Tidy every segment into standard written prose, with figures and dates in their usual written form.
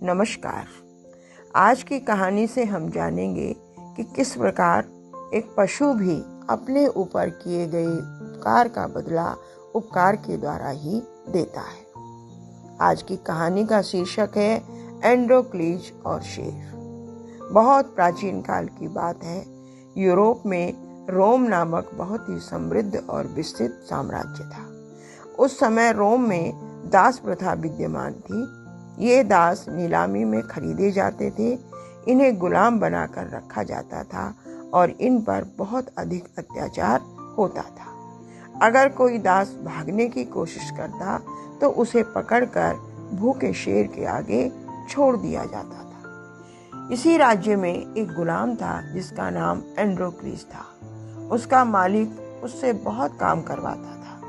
नमस्कार। आज की कहानी से हम जानेंगे कि किस प्रकार एक पशु भी अपने ऊपर किए गए उपकार का बदला उपकार के द्वारा ही देता है। आज की कहानी का शीर्षक है एंड्रोक्लीज और शेर। बहुत प्राचीन काल की बात है। यूरोप में रोम नामक बहुत ही समृद्ध और विस्तृत साम्राज्य था। उस समय रोम में दास प्रथा विद्यमान थी। ये दास नीलामी में खरीदे जाते थे। इन्हें गुलाम बनाकर रखा जाता था और इन पर बहुत अधिक अत्याचार होता था। अगर कोई दास भागने की कोशिश करता तो उसे पकड़कर भूखे शेर के आगे छोड़ दिया जाता था। इसी राज्य में एक गुलाम था जिसका नाम एंड्रोक्लीज था। उसका मालिक उससे बहुत काम करवाता था,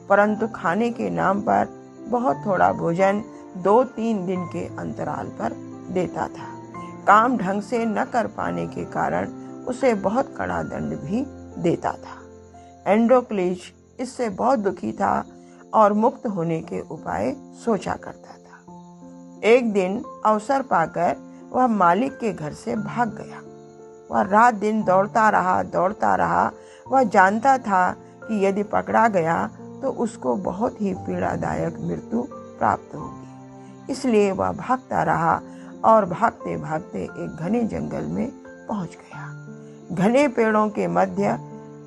परंतु खाने के नाम पर बहुत थोड़ा भोजन 2-3 दिन के अंतराल पर देता था। काम ढंग से न कर पाने के कारण उसे बहुत कड़ा दंड भी देता था। एंड्रोक्लीज इससे बहुत दुखी था और मुक्त होने के उपाय सोचा करता था। एक दिन अवसर पाकर वह मालिक के घर से भाग गया। वह रात दिन दौड़ता रहा। वह जानता था कि यदि पकड़ा गया तो उसको बहुत ही पीड़ादायक मृत्यु प्राप्त होगी। इसलिए वह भागता रहा और भागते भागते एक घने जंगल में पहुंच गया। घने पेड़ों के मध्य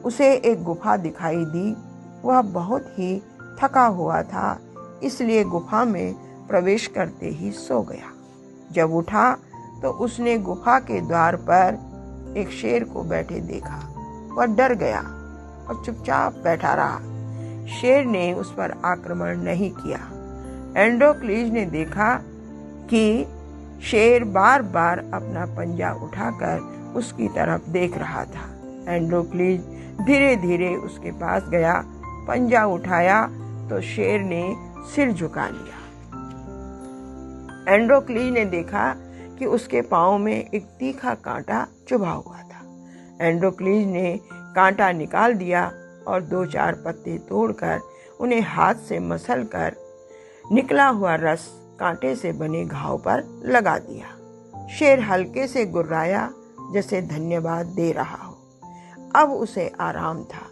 उसे एक गुफा दिखाई दी। वह बहुत ही थका हुआ था, इसलिए गुफा में प्रवेश करते ही सो गया। जब उठा तो उसने गुफा के द्वार पर एक शेर को बैठे देखा। वह डर गया और चुपचाप बैठा रहा। शेर ने उस पर आक्रमण नहीं किया। एंड्रोक्लीज ने देखा कि शेर बार बार अपना पंजा उठाकर उसकी तरफ देख रहा था। एंड्रोक्लीज धीरे धीरे उसके पास गया। पंजा उठाया तो शेर ने सिर झुका लिया। एंड्रोक्लीज ने देखा कि उसके पांव में एक तीखा कांटा चुभा हुआ था। एंड्रोक्लीज ने कांटा निकाल दिया और 2-4 पत्ते तोड़कर उन्हें हाथ से मसलकर निकला हुआ रस कांटे से बने घाव पर लगा दिया। शेर हल्के से गुर्राया जैसे धन्यवाद दे रहा हो। अब उसे आराम था।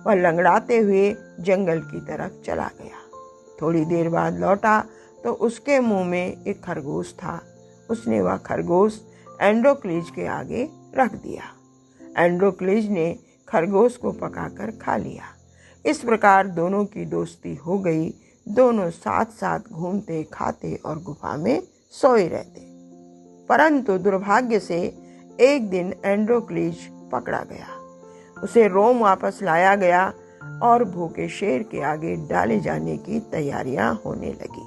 वह लंगड़ाते हुए जंगल की तरफ चला गया। थोड़ी देर बाद लौटा तो उसके मुंह में एक खरगोश था। उसने वह खरगोश एंड्रोक्लीज के आगे रख दिया। एंड्रोक्लीज ने खरगोश को पकाकर खा लिया। इस प्रकार दोनों की दोस्ती हो गई। दोनों साथ साथ घूमते, खाते और गुफा में सोए रहते। परंतु दुर्भाग्य से एक दिन एंड्रोक्लीज पकड़ा गया। उसे रोम वापस लाया गया और भूखे शेर के आगे डाले जाने की तैयारियां होने लगी।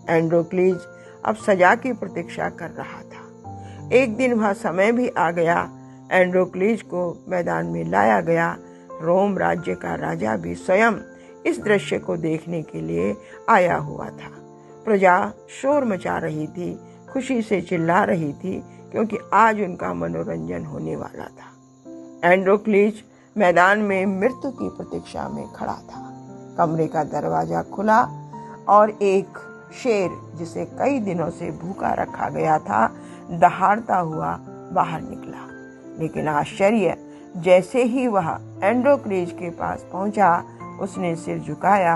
एंड्रोक्लीज अब सजा की प्रतीक्षा कर रहा था। एक दिन वह समय भी आ गया। एंड्रोक्लीज को मैदान में लाया गया। रोम राज्य का राजा भी स्वयं इस दृश्य को देखने के लिए आया हुआ था। प्रजा शोर मचा रही थी, खुशी से चिल्ला रही थी, क्योंकि आज उनका मनोरंजन होने वाला था। एंड्रोक्लीज मैदान में मृत्यु की प्रतीक्षा में खड़ा था। कमरे का दरवाजा खुला और एक शेर, जिसे कई दिनों से भूखा रखा गया था, दहाड़ता हुआ बाहर निकला। लेकिन आश्चर्य, जैसे ही वह एंड्रोक्लीज के पास पहुंचा, उसने सिर झुकाया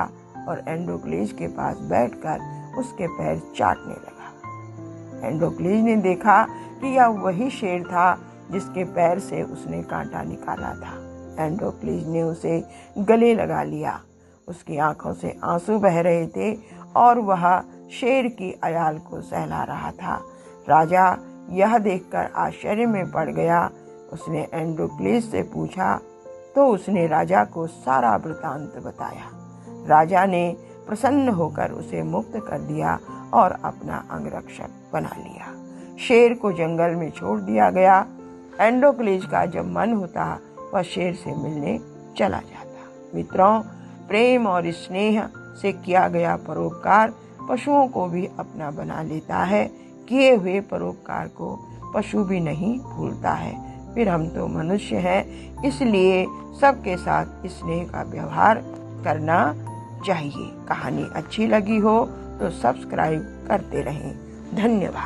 और एंड्रोक्लीज के पास बैठकर उसके पैर चाटने लगा। एंड्रोक्लीज ने देखा कि यह वही शेर था जिसके पैर से उसने कांटा निकाला था। एंड्रोक्लीज ने उसे गले लगा लिया। उसकी आंखों से आंसू बह रहे थे और वह शेर की आयाल को सहला रहा था। राजा यह देखकर आश्चर्य में पड़ गया। उसने एंड्रोक्लीज से पूछा तो उसने राजा को सारा वृतांत बताया। राजा ने प्रसन्न होकर उसे मुक्त कर दिया और अपना अंगरक्षक बना लिया। शेर को जंगल में छोड़ दिया गया। एंड्रोक्लीज का जब मन होता वह शेर से मिलने चला जाता। मित्रों, प्रेम और स्नेह से किया गया परोपकार पशुओं को भी अपना बना लेता है। किए हुए परोपकार को पशु भी नहीं भूलता है। फिर हम तो मनुष्य हैं, इसलिए सबके साथ स्नेह का व्यवहार करना चाहिए। कहानी अच्छी लगी हो तो सब्सक्राइब करते रहें। धन्यवाद।